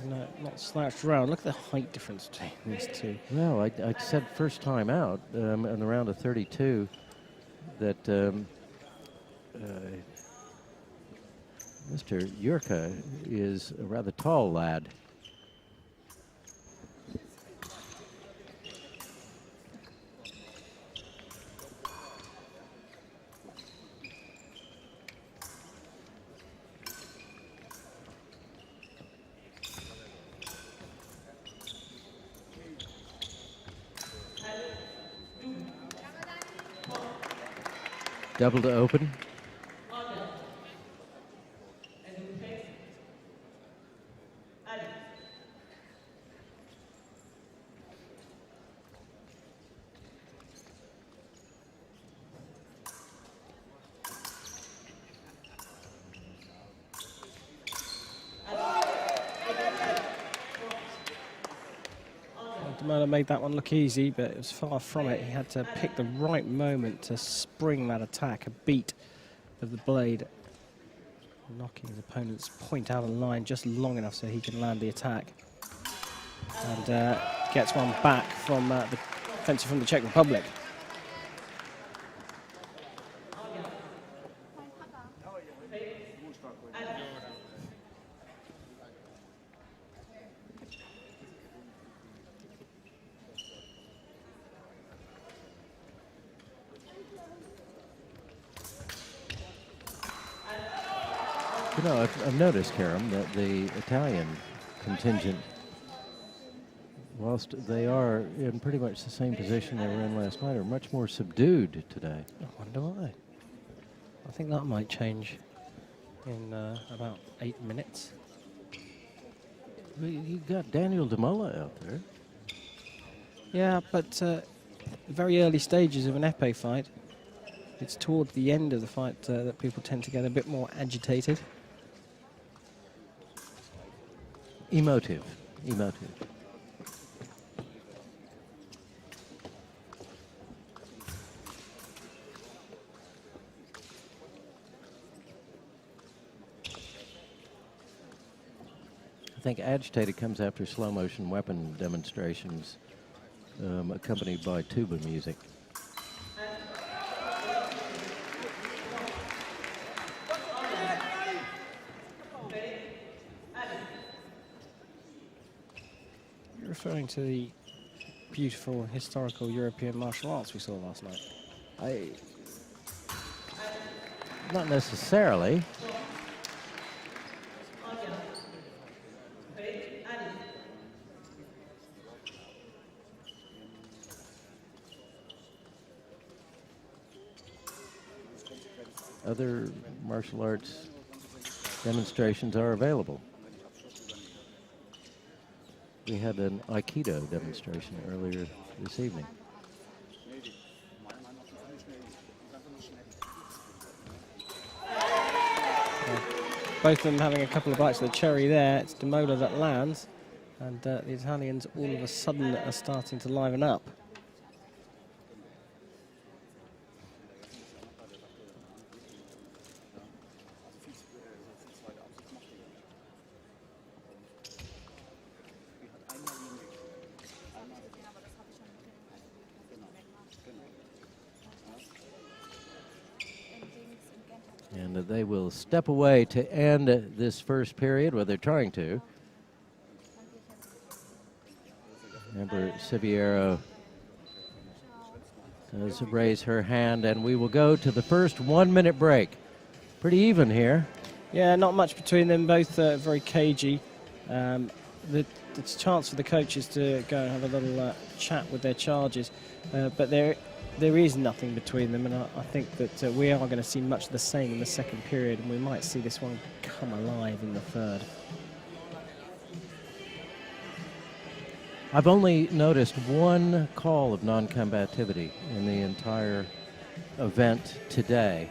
not slouched around. Look at the height difference between these two. Well, I said first time out in the round of 32 that Mr. Jurka is a rather tall lad. Double to open. Mola made that one look easy, but it was far from it. He had to pick the right moment to spring that attack, a beat of the blade, knocking his opponent's point out of line just long enough so he can land the attack. And gets one back from the fencer from the Czech Republic. You know, I've noticed, Karam, that the Italian contingent, whilst they are in pretty much the same position they were in last night, are much more subdued today. I wonder why. I think that might change in about 8 minutes. Well, you got Daniel de Mola out there. Yeah, but very early stages of an épée fight. It's towards the end of the fight that people tend to get a bit more agitated. Emotive. I think agitated comes after slow motion weapon demonstrations accompanied by tuba music. You're referring to the beautiful historical European martial arts we saw last night? Not necessarily. Other martial arts demonstrations are available. We had an Aikido demonstration earlier this evening. Both of them having a couple of bites of the cherry there. It's de Mola that lands, and the Italians all of a sudden are starting to liven up. And they will step away to end this first period, well, they're trying to. Remember, Siviero does raise her hand, and we will go to the first 1 minute break. Pretty even here. Yeah, not much between them, both very cagey. It's a chance for the coaches to go and have a little chat with their charges, but there is nothing between them, and I think that we are going to see much the same in the second period, and we might see this one come alive in the third. I've only noticed one call of non-combativity in the entire event today,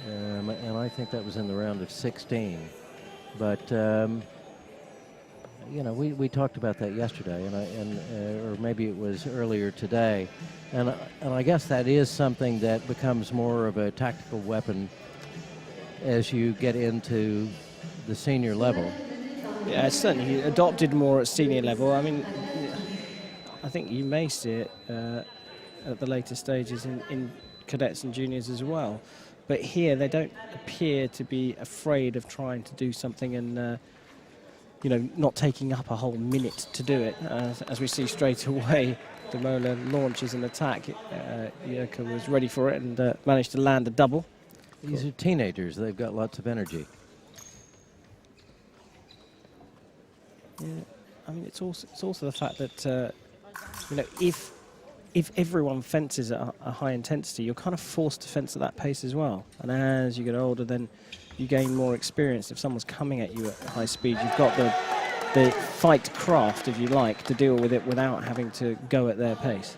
and I think that was in the round of 16. But you know, we talked about that yesterday, or maybe it was earlier today, and I guess that is something that becomes more of a tactical weapon as you get into the senior level. Yeah, certainly he adopted more at senior level. I mean, I think you may see it at the later stages in cadets and juniors as well. But here they don't appear to be afraid of trying to do something and, you know, not taking up a whole minute to do it. As we see straight away, Mola launches an attack. Jurka was ready for it and managed to land a double. These are teenagers. They've got lots of energy. Yeah, I mean, it's also the fact that you know, if everyone fences at a high intensity, you're kind of forced to fence at that pace as well. And as you get older, then you gain more experience. If someone's coming at you at high speed, you've got the fight craft, if you like, to deal with it without having to go at their pace.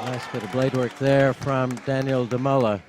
Nice bit of blade work there from Daniel de Mola.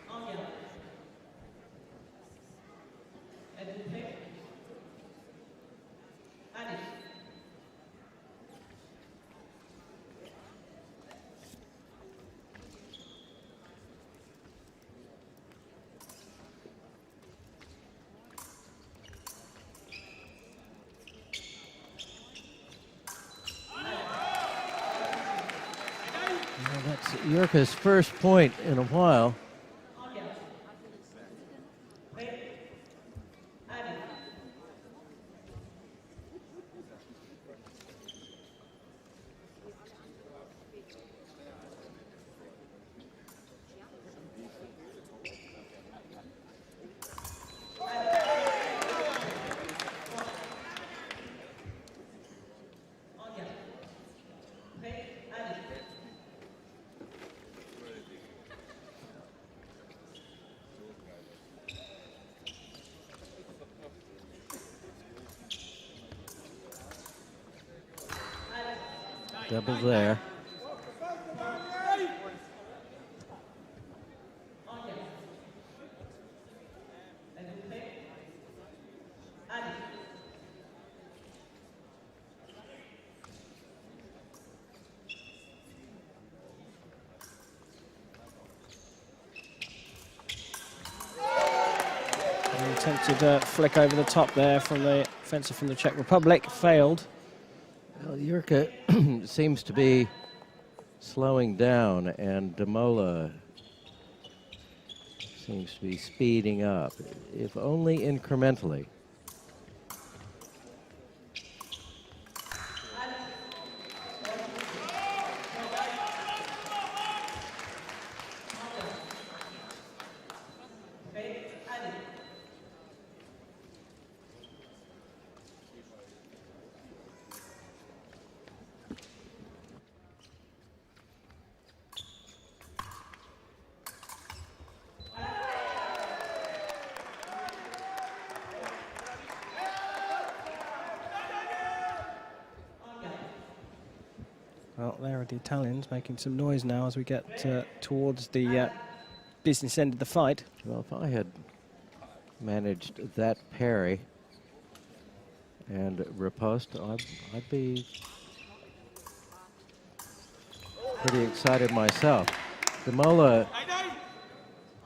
That's Jurka's first point in a while. Double there. Attempted flick over the top there from the fencer from the Czech Republic, failed. Well, Jurka seems to be slowing down, and de Mola seems to be speeding up, if only incrementally. Well, there are the Italians making some noise now as we get towards the business end of the fight. Well, if I had managed that parry and riposte, I'd be pretty excited myself. De Mola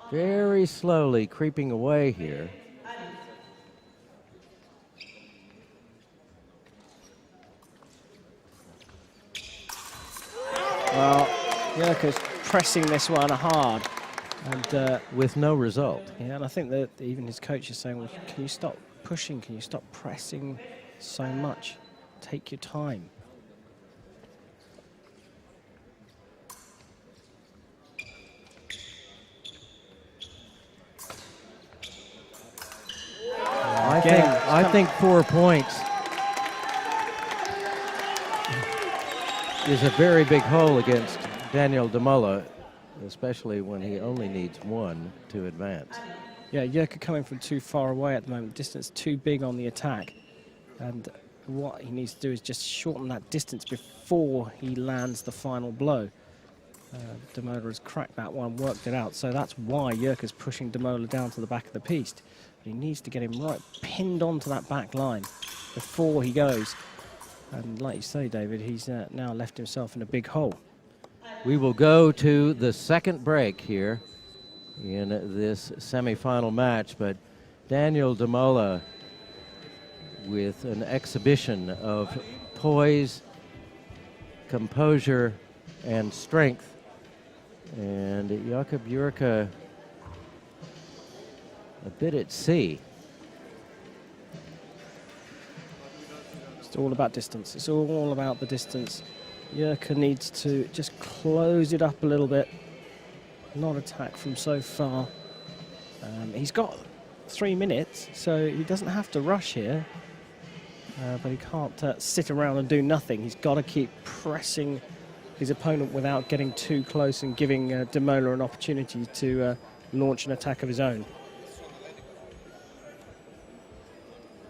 very slowly creeping away here. Well, Jurka's pressing this one hard, and with no result. Yeah, and I think that even his coach is saying, well, can you stop pushing? Can you stop pressing so much? Take your time. I think 4 points is a very big hole against Daniel de Mola, especially when he only needs one to advance. Yeah, Jurka coming from too far away at the moment, distance too big on the attack. And what he needs to do is just shorten that distance before he lands the final blow. Mola has cracked that one, worked it out, so that's why Jurka's pushing Mola down to the back of the piste. But he needs to get him right pinned onto that back line before he goes. And like you say, David, he's now left himself in a big hole. We will go to the second break here in this semifinal match, but Daniel Mola with an exhibition of poise, composure, and strength. And Jurka a bit at sea. It's all about distance. It's all about the distance. Jurka needs to just close it up a little bit, not attack from so far. He's got 3 minutes, so he doesn't have to rush here, but he can't sit around and do nothing. He's got to keep pressing his opponent without getting too close and giving Mola an opportunity to launch an attack of his own.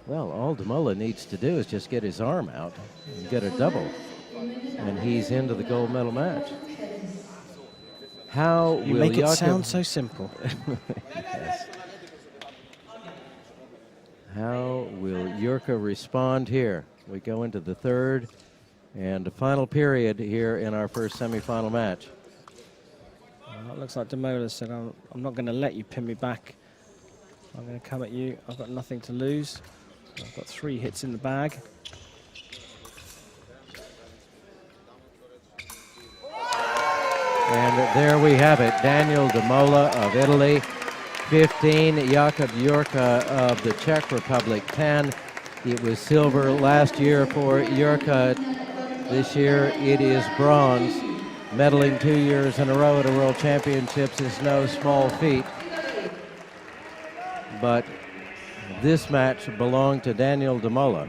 Well, all Mola needs to do is just get his arm out and get a double, and he's into the gold medal match. How you will make it sound so simple. Yes. How will Jurka respond here? We go into the third and the final period here in our first semifinal match. It looks like Mola said, I'm not going to let you pin me back. I'm going to come at you. I've got nothing to lose. I've got 3 hits in the bag. And there we have it. Daniel Mola of Italy, 15. Jurka of the Czech Republic, 10. It was silver last year for Jurka. This year it is bronze. Medaling 2 years in a row at a World Championships is no small feat. But this match belonged to Daniel Mola.